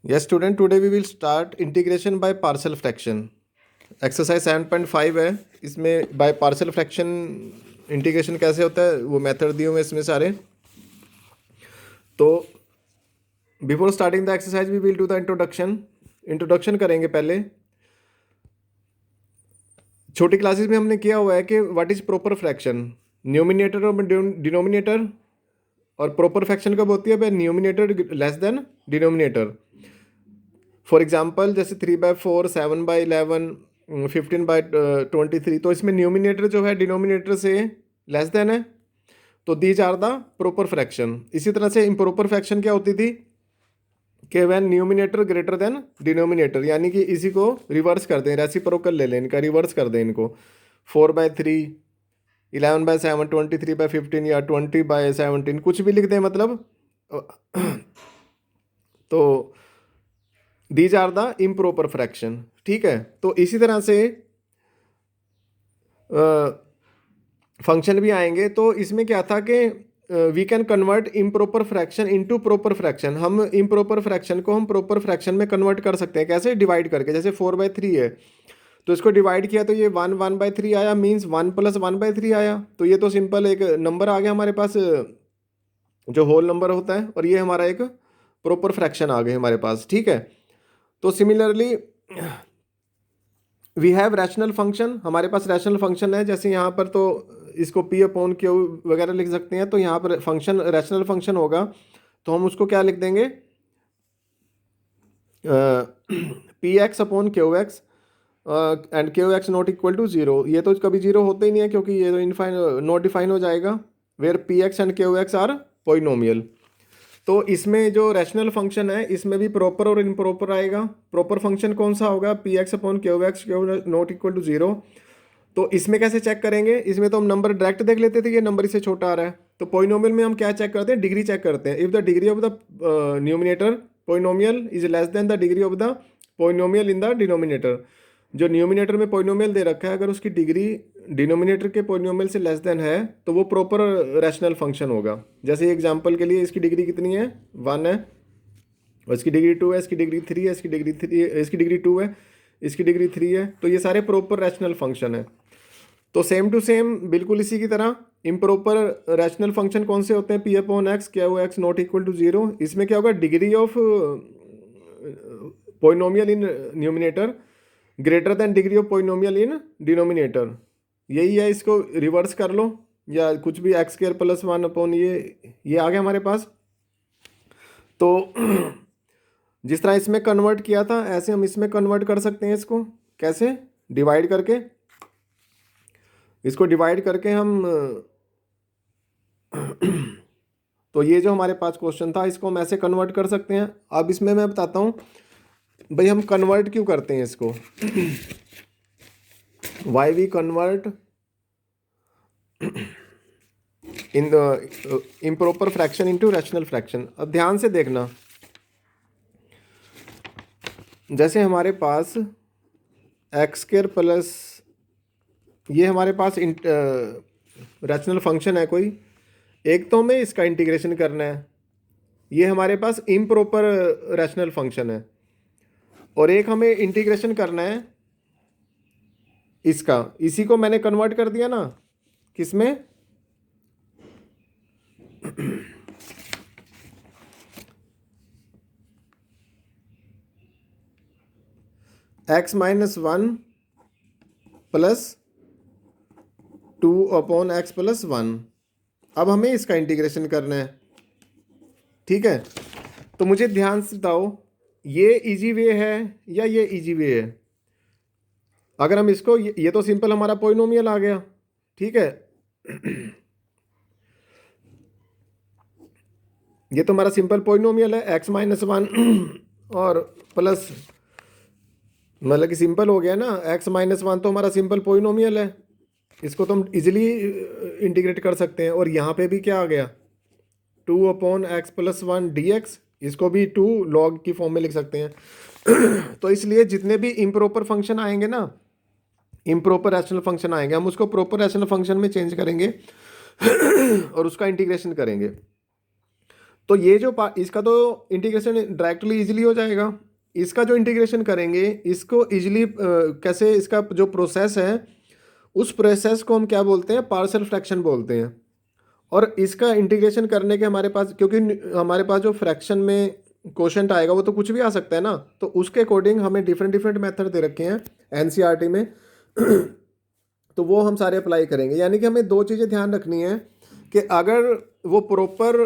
Yes, student, today we will start integration by partial fraction. Exercise 7.5 है, इसमें by partial fraction integration कैसे होता है वो मेथड दिए हुए इसमें सारे। तो before starting the exercise we will do the introduction करेंगे पहले। छोटी क्लासेस में हमने किया हुआ है कि what is proper fraction, numerator और डिनोमिनेटर, और प्रॉपर फ्रैक्शन कब होती है भाई, numerator less than denominator. For example जैसे 3/4, 7/11, 15/23, तो इसमें न्यूमिनेटर जो है डिनोमिनेटर से लेस देन है, तो these are the proper fraction. इसी तरह से इम्प्रॉपर फ्रैक्शन क्या होती थी कि when numerator greater than denominator, यानी कि इसी को रिवर्स कर दें, रेसिप्रोकल ले लें इनका, रिवर्स कर दें इनको। 4/3, 11/7, 23/15 या 20/17, कुछ भी लिख दें मतलब। तो these are the improper fraction, ठीक है। तो इसी तरह से फंक्शन भी आएंगे। तो इसमें क्या था कि we can convert improper fraction into proper fraction. हम इम्प्रॉपर फ्रैक्शन को हम प्रॉपर फ्रैक्शन में कन्वर्ट कर सकते हैं, कैसे, डिवाइड करके। जैसे 4/3 है तो इसको डिवाइड किया तो ये 1/3 आया, मीन्स 1 + 1/3 आया। तो ये तो सिंपल एक नंबर आ गया हमारे पास जो होल नंबर होता है, और ये हमारा एक प्रॉपर फ्रैक्शन आ गए हमारे पास, ठीक है। तो similarly we have rational function, हमारे पास रैशनल फंक्शन है। जैसे यहाँ पर तो इसको P/Q वगैरह लिख सकते हैं। तो यहाँ पर फंक्शन रैशनल फंक्शन होगा तो हम उसको क्या लिख देंगे, Px/Qx and Qx not equal to 0। ये तो कभी 0 होते ही नहीं है क्योंकि ये तो इनफाइन नॉट डिफाइन हो जाएगा, where Px and Qx are polynomial. तो इसमें जो रैशनल फंक्शन है इसमें भी प्रॉपर और इम्प्रॉपर आएगा। प्रॉपर फंक्शन कौन सा होगा, Px/Qx नॉट इक्वल टू 0। तो इसमें कैसे चेक करेंगे, इसमें तो हम नंबर डायरेक्ट देख लेते थे, ये नंबर इससे छोटा आ रहा है। तो पोइनोमियल में हम क्या चेक करते हैं, डिग्री चेक करते हैं। If the degree of the numerator polynomial is less than the degree of the polynomial in the denominator. जो न्यूमिनेटर में पोइनोमियल दे रखा है, अगर उसकी डिग्री डिनोमिनेटर के पोइनोमियल से लेस देन है तो वो प्रॉपर रैशनल फंक्शन होगा। जैसे एग्जांपल के लिए इसकी डिग्री कितनी है, 1 है, और इसकी डिग्री 2 है, इसकी डिग्री 3 है, इसकी डिग्री 3, इसकी डिग्री 2 है, इसकी डिग्री 3 है। तो ये सारे प्रॉपर रैशनल फंक्शन है। तो सेम टू सेम बिल्कुल इसी की तरह इम्प्रॉपर रैशनल फंक्शन कौन से होते हैं, P/X, Q(x) not equal to 0। इसमें क्या होगा, degree of polynomial in numerator greater then degree of polynomial in denominator. यही है, इसको रिवर्स कर लो या कुछ भी, x² + 1 ये आ गया हमारे पास। तो जिस तरह इसमें कन्वर्ट किया था ऐसे हम इसमें कन्वर्ट कर सकते हैं। इसको कैसे, डिवाइड करके, इसको डिवाइड करके हम तो ये जो हमारे पास क्वेश्चन था इसको हम ऐसे कन्वर्ट कर सकते हैं। अब इसमें मैं बताता हूँ भाई हम कन्वर्ट क्यों करते हैं इसको, why we convert in the improper fraction into rational fraction. अब ध्यान से देखना, जैसे हमारे पास x² प्लस, ये हमारे पास रैशनल फंक्शन है कोई एक, तो हमें इसका इंटीग्रेशन करना है। ये हमारे पास इम्प्रॉपर रैशनल फंक्शन है, और एक हमें इंटीग्रेशन करना है इसका। इसी को मैंने कन्वर्ट कर दिया ना, किसमें, x-1 + 2/x + 1। अब हमें इसका इंटीग्रेशन करना है, ठीक है। तो मुझे ध्यान से बताओ ये इजी वे है या ये इजी वे है। अगर हम इसको, ये तो सिंपल हमारा पोइनोमियल आ गया, ठीक है। ये तो हमारा सिंपल पोइनोमियल है, x-1 और प्लस, मतलब कि सिंपल हो गया ना, x-1 तो हमारा सिंपल पोइनोमियल है, इसको तो हम इजीली इंटीग्रेट कर सकते हैं। और यहाँ पे भी क्या आ गया, 2/x + 1 dx, इसको भी 2 log की फॉर्म में लिख सकते हैं। तो इसलिए जितने भी इम्प्रॉपर फंक्शन आएंगे ना, इम्प्रॉपर रैशनल फंक्शन आएंगे, हम उसको प्रॉपर रैशनल फंक्शन में चेंज करेंगे और उसका इंटीग्रेशन करेंगे। तो ये जो इसका तो इंटीग्रेशन डायरेक्टली इजीली हो जाएगा। इसका जो इंटीग्रेशन करेंगे इसको इजीली कैसे, इसका जो प्रोसेस है उस प्रोसेस को हम क्या बोलते हैं, पार्शियल फ्रैक्शन बोलते हैं। और इसका इंटीग्रेशन करने के हमारे पास, क्योंकि हमारे पास जो फ्रैक्शन में क्वोशंट आएगा वो तो कुछ भी आ सकता है ना, तो उसके अकॉर्डिंग हमें डिफरेंट डिफरेंट मेथड दे रखे हैं एनसीईआरटी में। तो वो हम सारे अप्लाई करेंगे। यानी कि हमें दो चीज़ें ध्यान रखनी है कि अगर वो प्रॉपर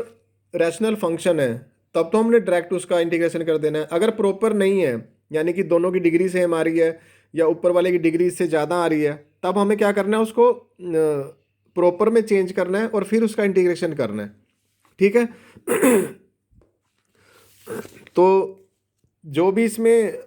रैशनल फंक्शन है तब तो हमने डायरेक्ट उसका इंटीग्रेशन कर देना है। अगर प्रॉपर नहीं है, यानी कि दोनों की डिग्री सेम आ रही है या ऊपर वाले की डिग्री इससे ज़्यादा आ रही है, तब हमें क्या करना है, उसको प्रॉपर में चेंज करना है और फिर उसका इंटीग्रेशन करना है। ठीक है। तो जो भी इसमें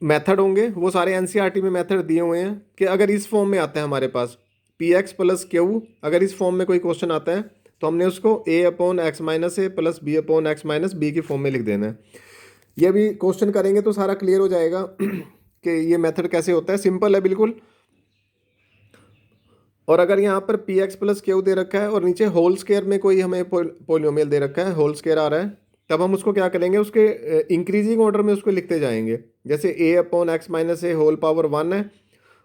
मेथड होंगे वो सारे एनसीईआरटी में मेथड दिए हुए हैं कि अगर इस फॉर्म में आता है हमारे पास पी एक्स प्लस क्यू, अगर इस फॉर्म में कोई क्वेश्चन आता है तो हमने उसको A upon X minus A plus B upon X minus B की फॉर्म में लिख देना है। ये भी क्वेश्चन करेंगे तो सारा क्लियर हो जाएगा कि ये मेथड कैसे होता है, सिंपल है बिल्कुल। और अगर यहाँ पर पी एक्स प्लस क्यू दे रखा है और नीचे होल स्क्वायर में कोई हमें पोलिनोमियल दे रखा है, होल स्क्वायर आ रहा है, तब हम उसको क्या करेंगे, उसके इंक्रीजिंग ऑर्डर में उसको लिखते जाएंगे। जैसे ए अपॉन एक्स माइनस ए होल पावर 1 है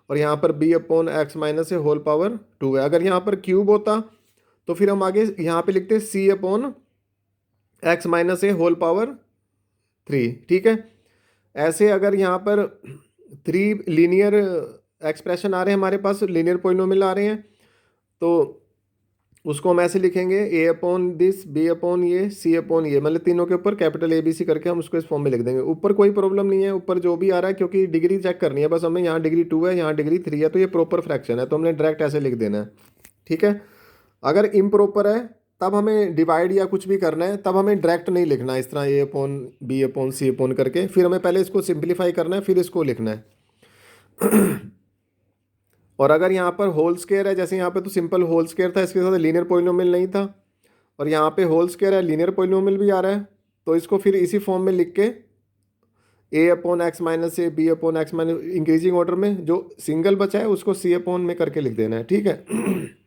और यहाँ पर बी अपॉन एक्स माइनस ए होल पावर 2 है। अगर यहाँ पर क्यूब होता तो फिर हम आगे यहाँ पे लिखते सी अपॉन एक्स माइनस ए होल पावर 3। ठीक है। ऐसे अगर यहाँ पर 3 लीनियर एक्सप्रेशन आ रहे हैं हमारे पास, लीनियर पोलिनोमियल आ रहे हैं, तो उसको हम ऐसे लिखेंगे ए अपॉन दिस, बी अपॉन ये, सी अपॉन ये, मतलब तीनों के ऊपर कैपिटल ए बी सी करके हम उसको इस फॉर्म में लिख देंगे। ऊपर कोई प्रॉब्लम नहीं है, ऊपर जो भी आ रहा है, क्योंकि डिग्री चेक करनी है बस हमें। यहाँ डिग्री 2 है, यहाँ डिग्री 3 है, तो ये प्रॉपर फ्रैक्शन है, तो हमने डायरेक्ट ऐसे लिख देना है। ठीक है। अगर इम्प्रॉपर है तब हमें डिवाइड या कुछ भी करना है, तब हमें डायरेक्ट नहीं लिखना है इस तरह ए अपॉन बी अपॉन सी अपॉन करके, फिर हमें पहले इसको सिंप्लीफाई करना है फिर इसको लिखना है। और अगर यहाँ पर होल स्क्वायर है, जैसे यहाँ पे तो सिंपल होल स्क्वायर था, इसके साथ लीनियर पोलिनोमियल नहीं था, और यहाँ पे होल स्क्वायर है, लीनियर पोलिनोमियल भी आ रहा है, तो इसको फिर इसी फॉर्म में लिख के A upon X minus A B upon X minus, increasing order में जो सिंगल बचा है उसको सी अपॉन में करके लिख देना है। ठीक है।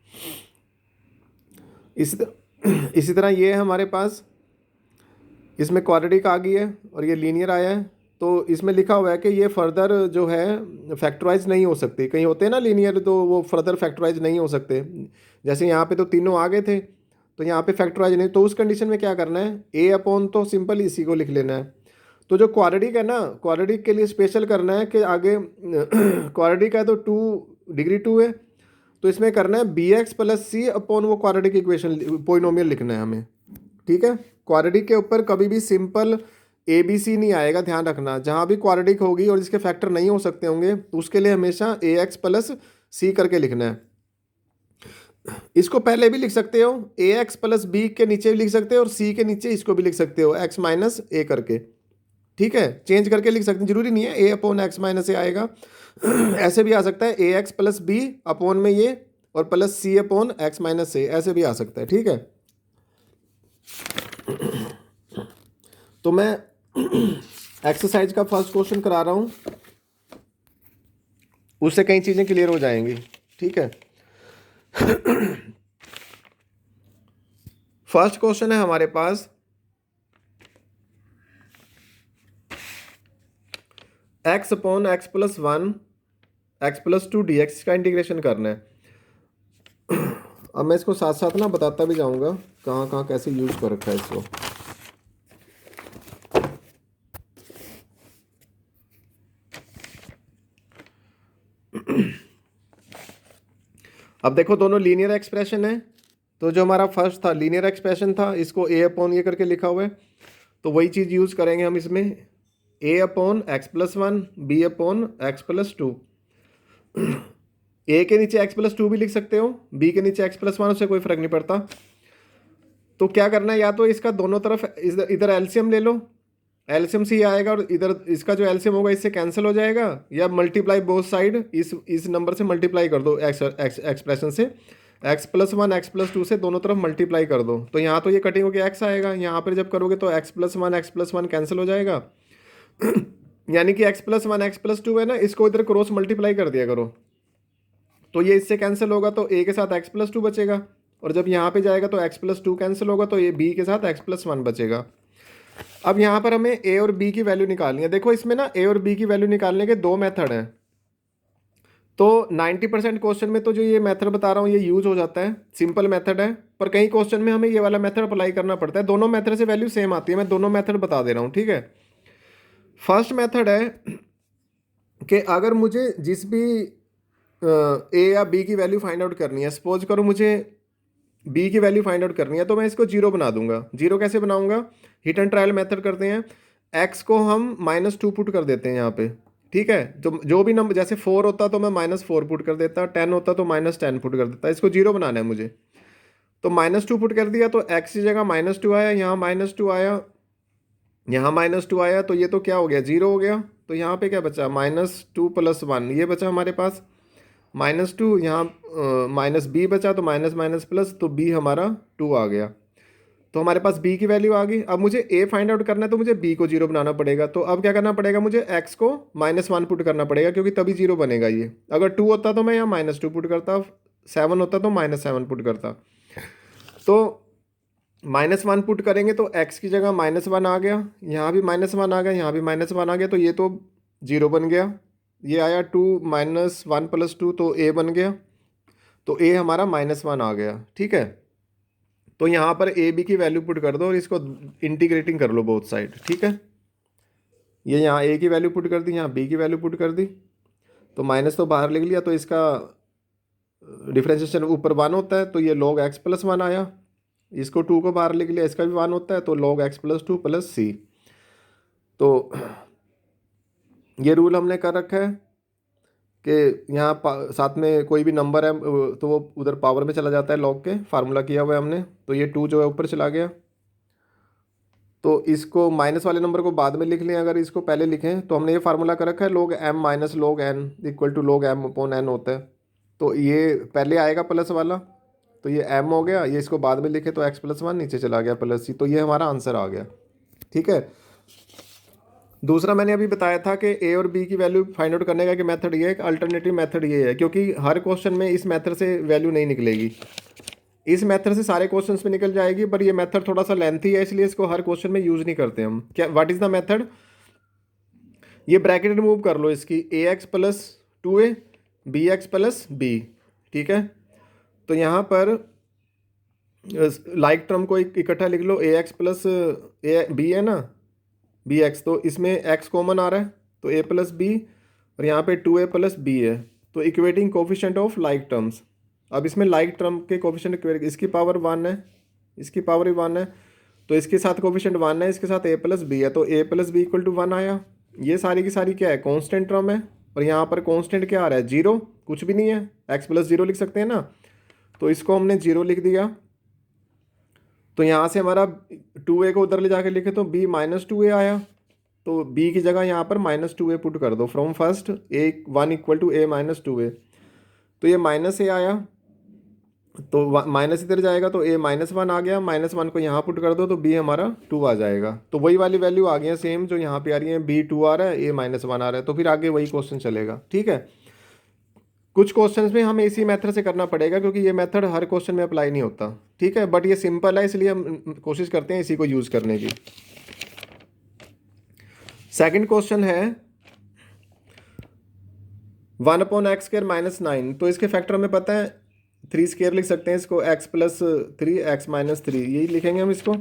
इसी तरह ये है हमारे पास, इसमें क्वाड्रेटिक आ गई है और ये लीनियर आया है, तो इसमें लिखा हुआ है कि ये फर्दर जो है फैक्टराइज नहीं हो सकती। कहीं होते हैं ना लीनियर, तो वो फर्दर फैक्टराइज नहीं हो सकते। जैसे यहाँ पे तो तीनों आ गए थे, तो यहाँ पे फैक्टराइज नहीं, तो उस कंडीशन में क्या करना है, ए अपॉन तो सिंपल इसी को लिख लेना है। तो जो क्वाड्रेटिक है ना, क्वाड्रेटिक के लिए स्पेशल करना है कि आगे क्वाड्रेटिक है तो 2 डिग्री 2 है, तो इसमें करना है बी एक्स प्लस सी अपॉन वो क्वाड्रेटिक इक्वेशन पोलिनोमियल लिखना है हमें। ठीक है। क्वाड्रेटिक के ऊपर कभी भी सिंपल ए बी सी नहीं आएगा, ध्यान रखना। जहाँ भी क्वाड्रेटिक होगी और जिसके फैक्टर नहीं हो सकते होंगे उसके लिए हमेशा ए एक्स प्लस सी करके लिखना है। इसको पहले भी लिख सकते हो, ए एक्स प्लस बी के नीचे भी लिख सकते हो और सी के नीचे इसको भी लिख सकते हो एक्स माइनस ए करके। ठीक है। चेंज करके लिख सकते हैं, जरूरी नहीं है ए अपॉन एक्स माइनस ए आएगा। ऐसे भी आ सकता है ए एक्स प्लस बी अपॉन में ये और प्लस सी अपॉन एक्स माइनस ए, ऐसे भी आ सकता है। ठीक है। तो मैं एक्सरसाइज का फर्स्ट क्वेश्चन करा रहा हूं, उससे कई चीजें क्लियर हो जाएंगी। ठीक है। फर्स्ट क्वेश्चन है हमारे पास, X upon X plus 1 X plus 2 D X का इंटीग्रेशन करना है। अब मैं इसको साथ साथ ना बताता भी जाऊंगा कहाँ कहाँ कैसे यूज कर रखा है इसको। अब देखो दोनों लीनियर एक्सप्रेशन है, तो जो हमारा फर्स्ट था लीनियर एक्सप्रेशन था, इसको ए अपॉन ये करके लिखा हुआ है, तो वही चीज़ यूज़ करेंगे हम इसमें, A upon X plus 1 B upon X plus 2। A के नीचे एक्स प्लस 2 भी लिख सकते हो, बी के नीचे एक्स प्लस 1, उससे कोई फर्क नहीं पड़ता। तो क्या करना है, या तो इसका दोनों तरफ इधर एलसीएम ले लो, एलसीएम से ही आएगा, और इधर इसका जो एलसीएम होगा इससे कैंसिल हो जाएगा, या मल्टीप्लाई बोथ साइड, इस नंबर से मल्टीप्लाई कर दो एक्सप्रेशन से, एक्स प्लस 1 एक्स प्लस 2 से दोनों तरफ मल्टीप्लाई कर दो, तो यहाँ तो ये कटिंग होकर एक्स आएगा, यहाँ पर जब करोगे तो एक्स प्लस 1 कैंसिल हो जाएगा। यानी कि एक्स प्लस 1 एक्स प्लस 2 है ना, इसको इधर क्रॉस मल्टीप्लाई कर दिया करो, तो ये इससे कैंसिल होगा, तो ए के साथ एक्स प्लस 2 बचेगा और जब यहाँ पे जाएगा तो x+2 कैंसिल होगा, तो ये b के साथ x+1 बचेगा। अब यहाँ पर हमें a और b की वैल्यू निकालनी है। देखो इसमें ना a और b की वैल्यू निकालने के दो मेथड हैं। तो 90% क्वेश्चन में तो जो ये मेथड बता रहा हूँ ये यूज हो जाता है, सिंपल मेथड है, पर कई क्वेश्चन में हमें ये वाला मेथड अप्लाई करना पड़ता है। दोनों मेथड से वैल्यू सेम आती है, मैं दोनों मेथड बता दे रहा हूँ, ठीक है। फर्स्ट मेथड है कि अगर मुझे जिस भी ए या बी की वैल्यू फाइंड आउट करनी है, सपोज करो मुझे बी की वैल्यू फाइंड आउट करनी है, तो मैं इसको जीरो बना दूंगा। जीरो कैसे बनाऊंगा, हिट एंड ट्रायल मेथड करते हैं। एक्स को हम -2 पुट कर देते हैं यहाँ पे, ठीक है। तो जो भी नंबर, जैसे 4 होता तो मैं -4 पुट कर देता, 10 होता तो -10 पुट कर देता, इसको जीरो बनाना है मुझे। तो -2 पुट कर दिया, तो एक्स की जगह -2 आया, यहाँ -2 आया, यहाँ -2 आया, तो ये तो क्या हो गया, जीरो हो गया। तो यहाँ पे क्या बचा, -2 + 1 ये बचा हमारे पास, -2, यहाँ -b बचा, तो माइनस माइनस प्लस, तो b हमारा 2 आ गया। तो हमारे पास b की वैल्यू आ गई। अब मुझे a फाइंड आउट करना है, तो मुझे b को जीरो बनाना पड़ेगा। तो अब क्या करना पड़ेगा, मुझे x को -1 पुट करना पड़ेगा, क्योंकि तभी जीरो बनेगा ये। अगर 2 होता तो मैं यहाँ -2 पुट करता, 7 होता तो -7 पुट करता। तो -1 पुट करेंगे तो x की जगह -1 आ गया, यहाँ भी -1 आ गया, यहाँ भी -1 आ गया, तो ये तो जीरो बन गया। ये आया 2 -1 + 2, तो a बन गया। तो a हमारा -1 आ गया, ठीक है। तो यहाँ पर ए बी की वैल्यू पुट कर दो और इसको इंटीग्रेटिंग कर लो बोथ साइड, ठीक है। ये यहाँ a की वैल्यू पुट कर दी, यहाँ b की वैल्यू पुट कर दी, तो माइनस तो बाहर लिख लिया, तो इसका डिफ्रेंशिएशन ऊपर 1 होता है, तो ये log x+1 आया। इसको 2 को बाहर लिख लिया, इसका भी 1 होता है, तो log x+2 + c। तो ये रूल हमने कर रखा है कि यहाँ साथ में कोई भी नंबर है तो वो उधर पावर में चला जाता है, लॉग के फार्मूला किया हुआ है हमने। तो ये 2 जो है ऊपर चला गया, तो इसको माइनस वाले नंबर को बाद में लिख लें। अगर इसको पहले लिखें तो हमने ये फार्मूला कर रखा है, log m - log n = log m/n होता है। तो ये पहले आएगा प्लस वाला, तो ये m हो गया, ये इसको बाद में लिखे तो x+1 नीचे चला गया +c, तो ये हमारा आंसर आ गया, ठीक है। दूसरा मैंने अभी बताया था कि ए और बी की वैल्यू फाइंड आउट करने का कि मेथड ये है, अल्टरनेटिव मेथड ये है, क्योंकि हर क्वेश्चन में इस मेथड से वैल्यू नहीं निकलेगी। इस मेथड से सारे क्वेश्चंस में निकल जाएगी, पर ये मेथड थोड़ा सा लेंथी है, इसलिए इसको हर क्वेश्चन में यूज़ नहीं करते हम। क्या, व्हाट इज़ द मेथड, ये ब्रैकेट रिमूव कर लो इसकी, ax + 2a bx + b, ठीक है। तो यहाँ पर लाइक टर्म को इकट्ठा लिख लो, ax + b है ना, bx, तो इसमें x कॉमन आ रहा है, तो a + b, और यहाँ पे 2a + b है, तो equating coefficient of like terms. अब इसमें लाइक टर्म के कोफिशिएंट, इसकी पावर 1 है, इसकी पावर भी 1 है, तो इसके साथ कोफिशिएंट 1 है, इसके साथ a + b है, तो a + b = 1 आया। ये सारी की सारी क्या है, कांस्टेंट टर्म है, और यहाँ पर कांस्टेंट क्या आ रहा है, जीरो, कुछ भी नहीं है, x + 0 लिख सकते हैं ना, तो इसको हमने जीरो लिख दिया। तो यहाँ से हमारा 2a को उधर ले जाके लिखे तो b -2a आया, तो b की जगह यहाँ पर -2a पुट कर दो, from first a1 = a - 2a, तो ये -a आया, तो माइनस इधर जाएगा, तो a -1 आ गया, -1 को यहाँ पुट कर दो, तो b हमारा 2 आ जाएगा। तो वही वाली वैल्यू आ गई है सेम जो यहाँ पे आ रही है, b 2 आ रहा है, a -1 आ रहा है, तो फिर आगे वही क्वेश्चन चलेगा, ठीक है। कुछ क्वेश्चंस में हमें इसी मेथड से करना पड़ेगा, क्योंकि ये मेथड हर क्वेश्चन में अप्लाई नहीं होता, ठीक है, बट ये सिंपल है, इसलिए हम कोशिश करते हैं इसी को यूज़ करने की। सेकंड क्वेश्चन है 1/x² - 9, तो इसके फैक्टर हमें पता है, 3² लिख सकते हैं इसको, x + 3 x - 3, यही लिखेंगे हम इसको।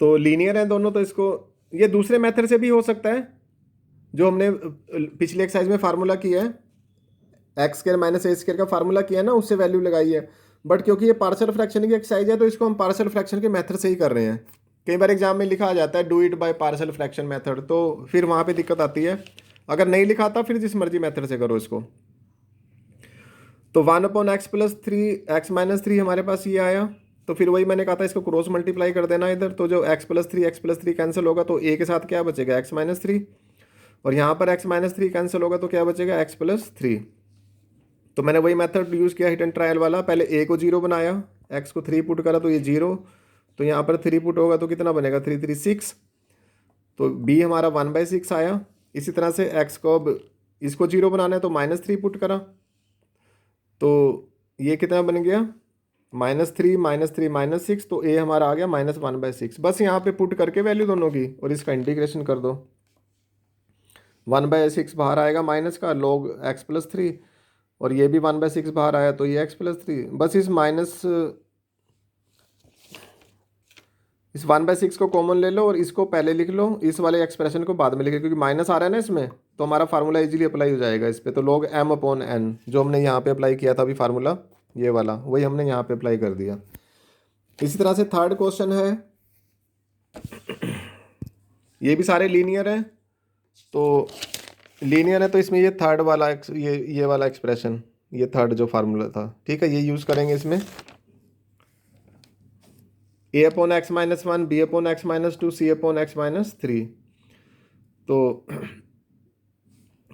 तो लीनियर है दोनों, तो इसको ये दूसरे मेथड से भी हो सकता है, जो हमने पिछले एक्सरसाइज में फार्मूला किया है, x² - a² का फार्मूला किया है ना, उससे वैल्यू लगाई है। बट क्योंकि ये पार्शियल फ्रैक्शन की एक्सरसाइज है, तो इसको हम पार्शियल फ्रैक्शन के मेथड से ही कर रहे हैं। कई बार एग्जाम में लिखा आ जाता है do it by partial fraction method, तो फिर वहाँ पे दिक्कत आती है। अगर नहीं लिखा था फिर जिस मर्जी मेथड से करो इसको। तो 1/x + 3 x - 3 हमारे पास ये आया, तो फिर वही मैंने कहा था, इसको क्रॉस मल्टीप्लाई कर देना इधर, तो जो x + 3 कैंसिल होगा, तो a के साथ क्या बचेगा, x - 3, और यहाँ पर x - 3 कैंसिल होगा, तो क्या बचेगा, x + 3। तो मैंने वही मेथड यूज़ किया हिट एंड ट्रायल वाला, पहले a को 0 बनाया, x को 3 पुट करा, तो ये 0, तो यहाँ पर 3 पुट होगा, तो कितना बनेगा, 3 3 6, तो b हमारा 1/6 आया। इसी तरह से x को अब इसको 0 बनाना है, तो -3 पुट करा, तो ये कितना बन गया -3 -3 -6, तो ए हमारा आ गया -1/6। बस यहाँ पे पुट करके वैल्यू दोनों की और इसका इंटीग्रेशन कर दो। 1/6 बाहर आएगा माइनस का log x+3, और ये भी 1/6 बाहर आया तो ये x+3। बस इस 1/6 को कॉमन ले लो और इसको पहले लिख लो, इस वाले एक्सप्रेशन को बाद में लिखे, क्योंकि माइनस आ रहा है ना इसमें, तो हमारा फार्मूला इजीली अप्लाई हो जाएगा इस पे। तो log m/n जो हमने यहाँ पे अप्लाई किया था अभी फार्मूला, ये वाला वही हमने यहाँ पे अप्लाई कर दिया। इसी तरह से थर्ड क्वेश्चन है, ये भी सारे लीनियर है, तो लीनियर है तो इसमें ये थर्ड वाला ये वाला एक्सप्रेशन, ये थर्ड जो फार्मूला था, ठीक है, ये यूज़ करेंगे इसमें। a/x-1 b/x-2 c/x-3। तो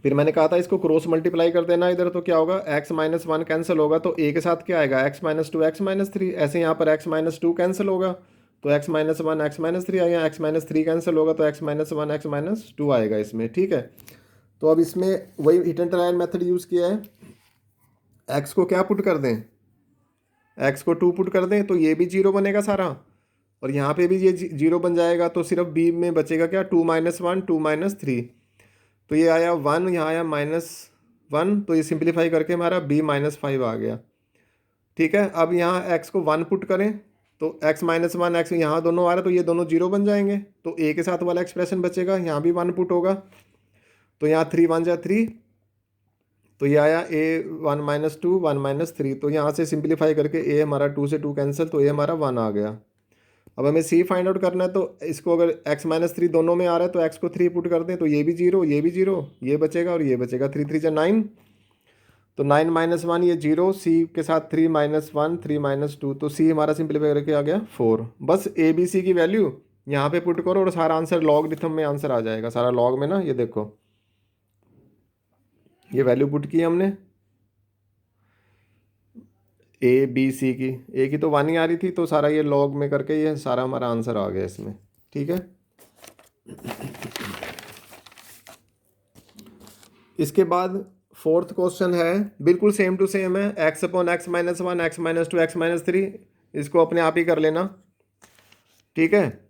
फिर मैंने कहा था इसको क्रॉस मल्टीप्लाई कर देना इधर, तो क्या होगा x-1 कैंसिल होगा तो a के साथ क्या आएगा x-2 x-3। ऐसे यहाँ पर x-2 कैंसिल होगा तो x-1 x-3 आएगा, x-3 कैंसिल होगा तो x-1 x-2 आएगा इसमें, ठीक है। तो अब इसमें वही hit and trial method use किया है। x को क्या पुट कर दें, x को 2 पुट कर दें तो ये भी 0 बनेगा सारा, और यहाँ पे भी ये 0 बन जाएगा, तो सिर्फ b में बचेगा क्या 2 - 1 2 - 3, तो ये आया 1, यहाँ आया -1, तो ये सिंप्लीफाई करके हमारा b -5 आ गया, ठीक है। अब यहाँ x को 1 पुट करें तो x-1 x यहाँ दोनों आ रहा है तो ये दोनों 0 बन जाएंगे, तो a के साथ वाला एक्सप्रेशन बचेगा, यहाँ भी 1 पुट होगा तो यहाँ 3 1 जा 3, तो ये आया a 1 - 2 1 - 3, तो यहाँ से सिंप्लीफाई करके a हमारा 2 से 2 कैंसिल, तो a हमारा 1 आ गया। अब हमें c फाइंड आउट करना है, तो इसको अगर x-3 दोनों में आ रहा है तो x को 3 पुट कर दें तो ये भी 0 ये भी 0, ये बचेगा और ये बचेगा, 3 3 जा 9, तो 9 - 1 ये 0, c के साथ 3 - 1 3 - 2, तो c हमारा सिंप्लीफाई करके आ गया 4। बस a b c की वैल्यू यहाँ पे पुट करो और सारा आंसर लॉगरिथम में आंसर आ जाएगा, सारा लॉग में ना, ये देखो ये वैल्यू पुट की हमने ए बी सी की, ए की तो 1 ही आ रही थी, तो सारा ये लॉग में करके ये सारा हमारा आंसर आ गया इसमें, ठीक है। इसके बाद फोर्थ क्वेश्चन है, बिल्कुल सेम टू सेम है, x/x-1 x-2 x-3, इसको अपने आप ही कर लेना, ठीक है।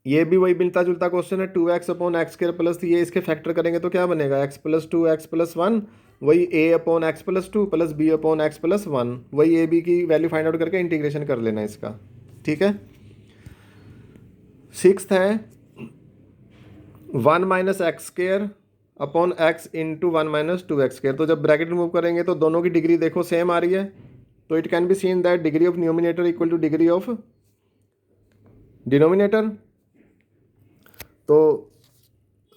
ये भी वही मिलता जुलता क्वेश्चन है, 2x/x² प्लस, ये इसके फैक्टर करेंगे तो क्या बनेगा x+2 x+1, वही a/x+2 प्लस b/x+1, वही a b की वैल्यू फाइंड आउट करके इंटीग्रेशन कर लेना इसका, ठीक है। सिक्स्थ है 1 - x² upon x into 1 - 2x², तो जब ब्रैकेट रिमूव करेंगे तो दोनों की डिग्री देखो सेम आ रही है, तो it can be seen that degree of numerator equal to degree of denominator. तो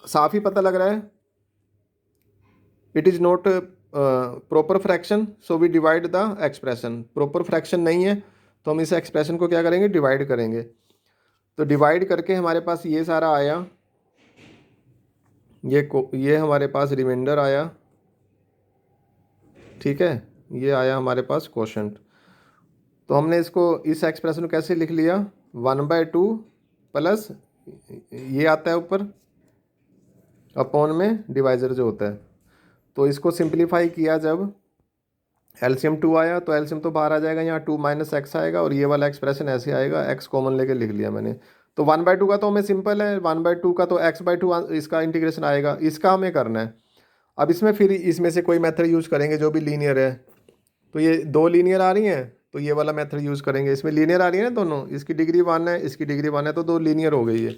साफ ही पता लग रहा है it is not proper fraction, so we divide the expression. Proper fraction नहीं है तो हम इस एक्सप्रेशन को क्या करेंगे, डिवाइड करेंगे। तो डिवाइड करके हमारे पास ये सारा आया, ये हमारे पास रिमाइंडर आया, ठीक है, ये आया हमारे पास क्वोशंट। तो हमने इसको इस एक्सप्रेशन को कैसे लिख लिया, 1/2 प्लस ये आता है ऊपर अपॉन में डिवाइजर जो होता है, तो इसको सिंप्लीफाई किया, जब एलसीएम 2 आया तो एलसीएम तो बाहर आ जाएगा, यहाँ 2 - x आएगा और ये वाला एक्सप्रेशन ऐसे आएगा, x कॉमन लेके लिख लिया मैंने। तो 1/2 का तो हमें सिंपल है, 1/2 का तो x/2 इसका इंटीग्रेशन आएगा, इसका हमें करना है। अब इसमें फिर इसमें से कोई मेथड यूज़ करेंगे जो भी लीनियर है, तो ये 2 लीनियर आ रही हैं तो ये वाला मेथड यूज़ करेंगे, इसमें लीनियर आ रही है ना दोनों, इसकी डिग्री 1 है इसकी डिग्री 1 है, तो 2 लीनियर हो गई है।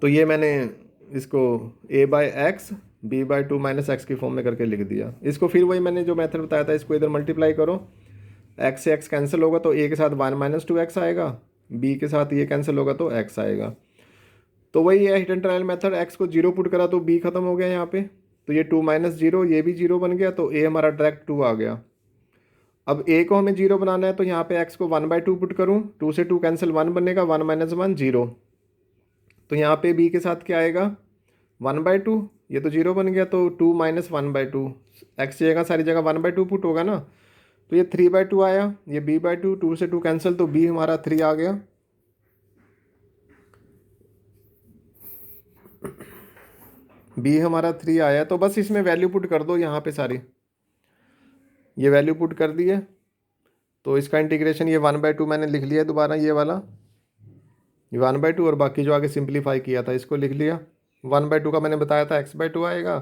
तो ये मैंने इसको a/x b/2 - x की फॉर्म में करके लिख दिया। इसको फिर वही मैंने जो मेथड बताया था, इसको इधर मल्टीप्लाई करो, x से x कैंसिल होगा तो a के साथ 1 - 2x आएगा, b के साथ ये कैंसिल होगा तो x आएगा। तो वही है hit and trial method, x को 0 पुट करा तो b खत्म हो गया यहाँ पे, तो ये 2 - 0 ये भी 0 बन गया, तो a हमारा डायरेक्ट 2 आ गया। अब a को हमें 0 बनाना है तो यहाँ पे x को 1/2 पुट करूँ, 2 से 2 कैंसिल 1 बनेगा, 1 - 1 0, तो यहाँ पे b के साथ क्या आएगा 1/2, ये तो 0 बन गया, तो 2 - 1/2, x जगह सारी जगह 1/2 पुट होगा ना, तो ये 3/2 आया, ये b/2, 2 से 2 कैंसिल, तो b हमारा 3 आ गया। b हमारा 3 आया, तो बस इसमें वैल्यू पुट कर दो यहाँ पे सारी, ये वैल्यू पुट कर दी है, तो इसका इंटीग्रेशन ये 1/2 मैंने लिख लिया दोबारा, ये वाला ये 1/2, और बाकी जो आगे सिंप्लीफाई किया था इसको लिख लिया। 1/2 का मैंने बताया था x/2 आएगा,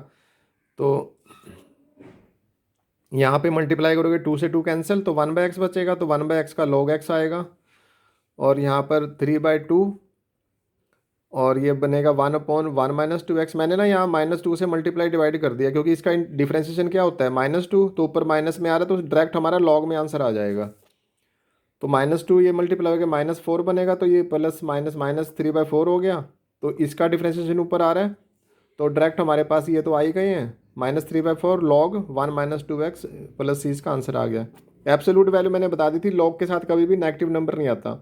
तो यहाँ पे मल्टीप्लाई करोगे 2 से 2 कैंसिल, तो 1/x बचेगा, तो 1/x का log x आएगा, और यहाँ पर 3/2, और ये बनेगा 1/1 - 2x। मैंने ना यहाँ -2 से मल्टीप्लाई डिवाइड कर दिया, क्योंकि इसका डिफ्रेंसिएशन क्या होता है, -2, तो ऊपर माइनस में आ रहा है तो डायरेक्ट हमारा लॉग में आंसर आ जाएगा। तो -2 ये मल्टीप्लाई होकर -4 बनेगा, तो ये प्लस माइनस माइनस 3/4 हो गया, तो इसका डिफ्रेंसिएशन ऊपर आ रहा है, तो डायरेक्ट हमारे पास ये तो आ ही गए हैं, -3/4 log 1 - 2x प्लस c, इसका आंसर आ गया। एब्सोल्यूट वैल्यू मैंने बता दी थी, लॉग के साथ कभी भी नेगेटिव नंबर नहीं आता,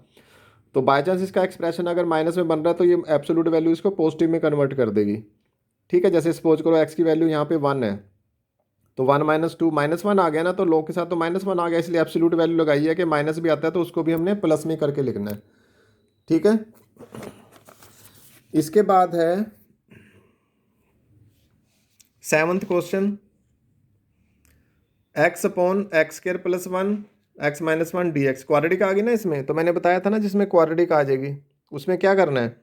तो बाय चांस इसका एक्सप्रेशन अगर माइनस में बन रहा है तो ये एब्सोल्यूट वैल्यू इसको पॉजिटिव में कन्वर्ट कर देगी। ठीक है, जैसे सपोज करो x की वैल्यू यहाँ पे 1 है, तो 1 - 2 -1 आ गया ना, तो log के साथ तो -1 आ गया, इसलिए एब्सोल्यूट वैल्यू लगाई है कि माइनस भी आता है तो उसको भी हमने प्लस में करके लिखना है। ठीक है, इसके बाद है 7th question, x/x² + 1 x - 1 dx quadratic आ गई ना इसमें, तो मैंने बताया था ना जिसमें क्वाड्रेटिक आ जाएगी उसमें क्या करना है,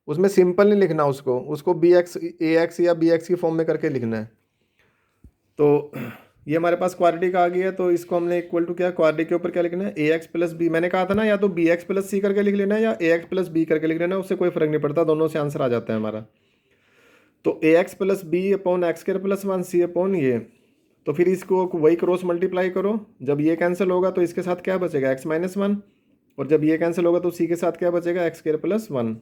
उसमें सिंपल नहीं लिखना, उसको bx ax या bx की फॉर्म में करके लिखना है। तो ये हमारे पास क्वाड्रेटिक आ गई है, तो इसको हमने इक्वल टू क्या, क्वाड्रेटिक के ऊपर क्या लिखना है, ax + b। मैंने कहा था ना, या तो bx + c करके लिख लेना है या ax + b करके लिख लेना है, उससे कोई फर्क नहीं पड़ता, दोनों से आंसर आ जाता है हमारा। तो ax + b/x² + 1 c/ ये, तो फिर इसको वही क्रॉस मल्टीप्लाई करो, जब ये कैंसिल होगा तो इसके साथ क्या बचेगा, x - 1, और जब ये कैंसिल होगा तो c के साथ क्या बचेगा, x² + 1।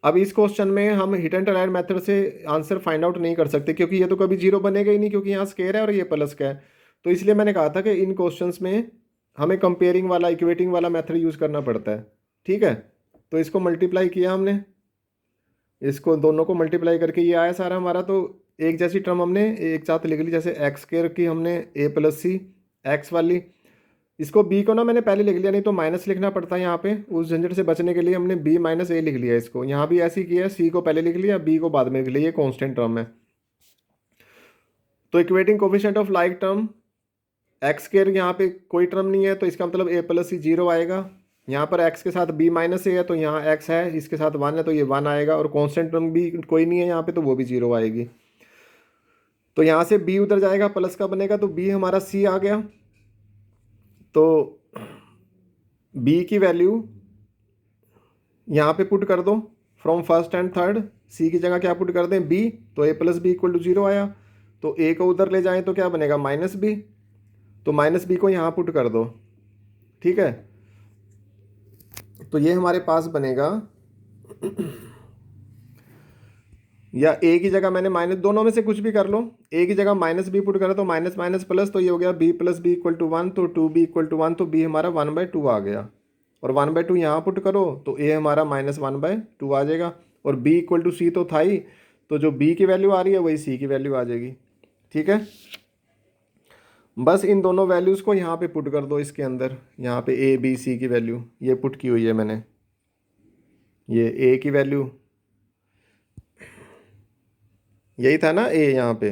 अब इस क्वेश्चन में हम हिट एंड टर्न मेथड से आंसर फाइंड आउट नहीं कर सकते, क्योंकि ये तो कभी जीरो बनेगा ही नहीं, क्योंकि यहाँ स्क्वायर है और ये प्लस का है। तो इसलिए मैंने कहा था कि इन क्वेश्चंस में हमें कंपेयरिंग वाला, इक्वेटिंग वाला मेथड यूज़ करना पड़ता है। ठीक है, तो इसको मल्टीप्लाई किया हमने, इसको दोनों को मल्टीप्लाई करके ये आया सारा हमारा, तो एक जैसी टर्म हमने एक साथ लिख ली, जैसे x² की हमने a + c x वाली, इसको b को ना मैंने पहले लिख लिया, नहीं तो माइनस लिखना पड़ता है यहाँ पे, उस झंझट से बचने के लिए हमने b - a लिख लिया। इसको यहाँ भी ऐसे ही किया, c को पहले लिख लिया, b को बाद में लिख लिया, ये कांस्टेंट टर्म है। तो equating coefficient of like term, x² यहाँ पे कोई टर्म नहीं है, तो इसका मतलब a + c 0 आएगा। यहाँ पर x के साथ b - a है, तो यहाँ x है, इसके साथ 1 है, तो ये 1 आएगा, और कांस्टेंट टर्म भी कोई नहीं है यहाँ पे, तो वो भी 0 आएगी। तो यहाँ से b उधर जाएगा, प्लस का बनेगा, तो b हमारा c आ गया। तो b की वैल्यू यहाँ पे पुट कर दो, from first and third, c की जगह क्या पुट कर दें, b, तो a + b = 0 आया, तो a को उधर ले जाएं तो क्या बनेगा, -b, तो -b को यहाँ पुट कर दो। ठीक है, तो ये हमारे पास बनेगा, या a की जगह मैंने माइनस, दोनों में से कुछ भी कर लो, a की जगह -b पुट करो तो माइनस माइनस प्लस, तो ये हो गया b + b = 1, तो 2b = 1, तो b हमारा 1/2 आ गया, और 1/2 यहाँ पुट करो तो a हमारा -1/2 आ जाएगा, और b = c तो था ही, तो जो b की वैल्यू आ रही है वही c की वैल्यू आ जाएगी। ठीक है, बस इन दोनों वैल्यूज़ को यहाँ पे पुट कर दो, इसके अंदर यहाँ पे a b c की वैल्यू ये पुट की हुई है मैंने, ये a की वैल्यू यही था ना, a यहाँ पे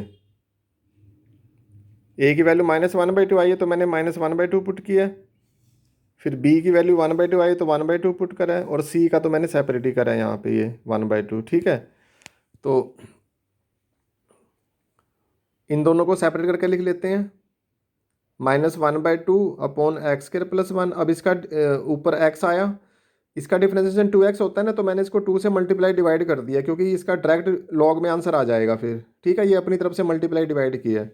a की वैल्यू -1/2 आई है, तो मैंने -1/2 पुट किया, फिर b की वैल्यू 1/2 आई तो 1/2 पुट करा है, और c का तो मैंने सेपरेट ही करा है यहाँ पे, ये 1/2। ठीक है, तो इन दोनों को सेपरेट करके लिख लेते हैं, -1/2/x² + 1। अब इसका ऊपर x आया, इसका डिफरेंशिएशन 2x होता है ना, तो मैंने इसको 2 से मल्टीप्लाई डिवाइड कर दिया, क्योंकि इसका डायरेक्ट लॉग में आंसर आ जाएगा फिर। ठीक है, ये अपनी तरफ से मल्टीप्लाई डिवाइड किया है,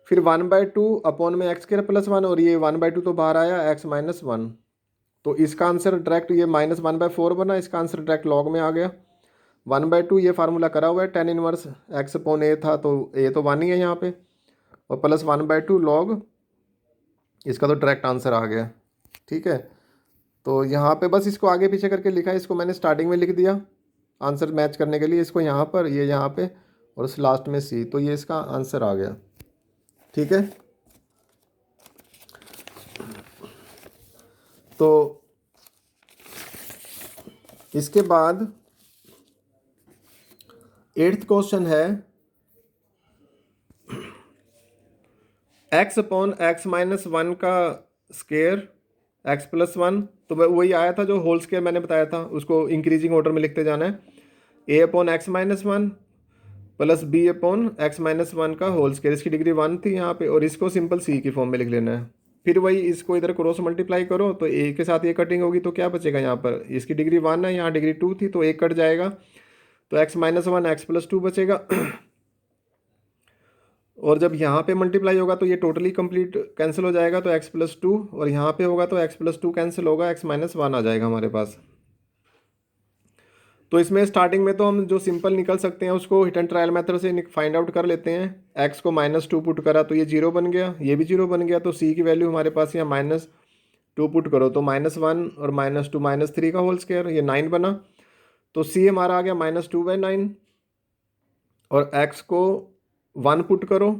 फिर 1/2 में x² + 1, और ये 1/2 तो बाहर आया, x - 1, तो इसका आंसर डायरेक्ट ये -1/4 बना, इसका आंसर डायरेक्ट लॉग में आ गया। 1/2 ये फार्मूला करा हुआ है, tan इनवर्स x/a था, तो a तो 1 ही है यहाँ पे, और प्लस 1/2 लॉग, इसका तो डायरेक्ट आंसर आ गया। ठीक है, तो यहाँ पे बस इसको आगे पीछे करके लिखा है, इसको मैंने स्टार्टिंग में लिख दिया आंसर मैच करने के लिए, इसको यहाँ पर, ये यहाँ पे, और उस लास्ट में c, तो ये इसका आंसर आ गया। ठीक है, तो इसके बाद 8th क्वेश्चन है, x upon X minus one का स्केयर एक्स प्लस वन, तो वही आया था जो होल स्केयर मैंने बताया था, उसको इंक्रीजिंग ऑर्डर में लिखते जाना है। A upon X minus one plus B upon X minus one का होल स्केयर, इसकी डिग्री वन थी यहाँ पे, और इसको सिंपल सी की फॉर्म में लिख लेना है। फिर वही इसको इधर क्रॉस मल्टीप्लाई करो तो ए के साथ ये कटिंग होगी, तो क्या बचेगा यहाँ पर, इसकी डिग्री वन है, यहाँ डिग्री टू थी, तो एक कट जाएगा, तो x minus one x plus to बचेगा। और जब यहाँ पे मल्टीप्लाई होगा तो ये टोटली कंप्लीट कैंसिल हो जाएगा, तो एक्स प्लस टू, और यहाँ पे होगा तो एक्स प्लस टू कैंसिल होगा, एक्स माइनस वन आ जाएगा हमारे पास। तो इसमें स्टार्टिंग में तो हम जो सिंपल निकल सकते हैं उसको हिट एंड ट्रायल मेथड से फाइंड आउट कर लेते हैं। एक्स को माइनस टू पुट करा तो ये जीरो बन गया, ये भी जीरो बन गया, तो सी की वैल्यू हमारे पास यहाँ माइनस टू पुट करो तो माइनस वन और माइनस टू माइनस थ्री का होल स्क्वायर, ये नाइन बना, तो सी हमारा आ गया माइनस टू बाई नाइन। और एक्स को वन पुट करो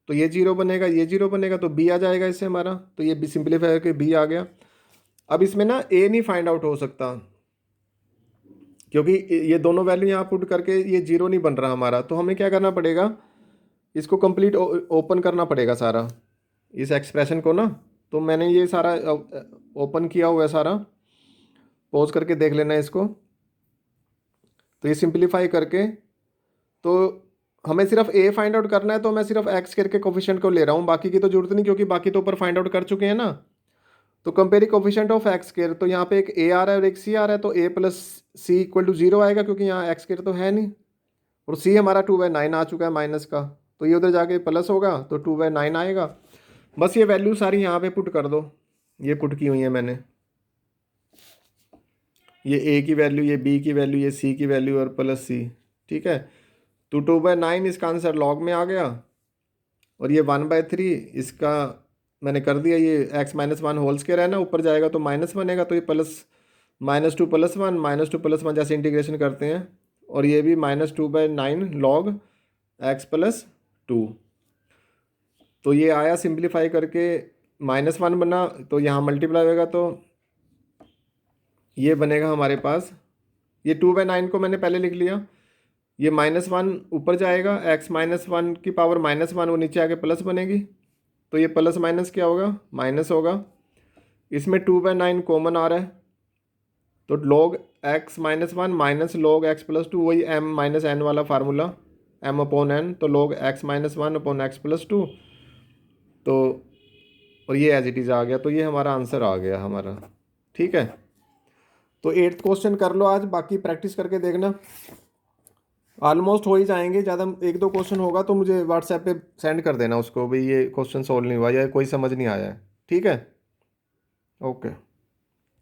तो ये जीरो बनेगा, ये जीरो बनेगा, तो बी आ जाएगा इससे हमारा, तो ये बी सिंप्लीफाई करके बी आ गया। अब इसमें ना ए नहीं फाइंड आउट हो सकता, क्योंकि ये दोनों वैल्यू यहाँ पुट करके ये जीरो नहीं बन रहा हमारा, तो हमें क्या करना पड़ेगा, इसको कंप्लीट ओपन करना पड़ेगा सारा इस एक्सप्रेशन को ना। तो मैंने ये सारा ओपन किया हुआ है सारा, पॉज करके देख लेना है इसको। तो ये सिंप्लीफाई करके, तो हमें सिर्फ ए फाइंड आउट करना है, तो मैं सिर्फ एक्स करके कोफिशिएंट को ले रहा हूँ, बाकी की तो जरूरत नहीं, क्योंकि बाकी तो ऊपर फाइंड आउट कर चुके हैं ना। तो comparing coefficient of x square, तो यहाँ पे एक ए आ रहा है और एक सी आ रहा है, तो A plus C equal to zero आएगा, क्योंकि यहाँ एक्स स्क्वायर तो है नहीं, और सी हमारा टू बाई नाइन आ चुका है माइनस का, तो ये उधर जाके प्लस होगा तो टू बाई नाइन आएगा। बस ये वैल्यू सारी यहाँ पे पुट कर दो, ये पुट की हुई है मैंने, ये ए की वैल्यू, ये बी की वैल्यू, ये सी की वैल्यू और प्लस सी, ठीक है। तो टू बाई नाइन इसका आंसर लॉग में आ गया, और ये वन बाई थ्री इसका मैंने कर दिया, ये x minus one whole square है ना, ऊपर जाएगा तो माइनस बनेगा, तो ये plus minus two plus one जैसे इंटीग्रेशन करते हैं, और ये भी minus two by nine log x plus two. तो ये आया सिंप्लीफाई करके माइनस वन बना, तो यहाँ मल्टीप्लाई होगा तो ये बनेगा हमारे पास, ये टू बाई नाइन को मैंने पहले लिख लिया, ये माइनस वन ऊपर जाएगा, एक्स माइनस वन की पावर माइनस वन, वो नीचे आके प्लस बनेगी, तो ये प्लस माइनस क्या होगा, माइनस होगा। इसमें टू बाई नाइन कॉमन आ रहा है, तो log x minus one minus log x plus to, वही एम माइनस एन वाला फार्मूला, एम अपॉन एन, तो log x minus one upon X plus two, तो और ये एज इट इज़ आ गया, तो ये हमारा आंसर आ गया हमारा, ठीक है। तो 8th क्वेश्चन कर लो आज, बाकी प्रैक्टिस करके देखना, ऑलमोस्ट हो ही जाएंगे, ज़्यादा एक दो क्वेश्चन होगा तो मुझे व्हाट्सएप पे सेंड कर देना उसको, भाई ये क्वेश्चन सॉल्व नहीं हुआ या कोई समझ नहीं आया है, ठीक है, ओके।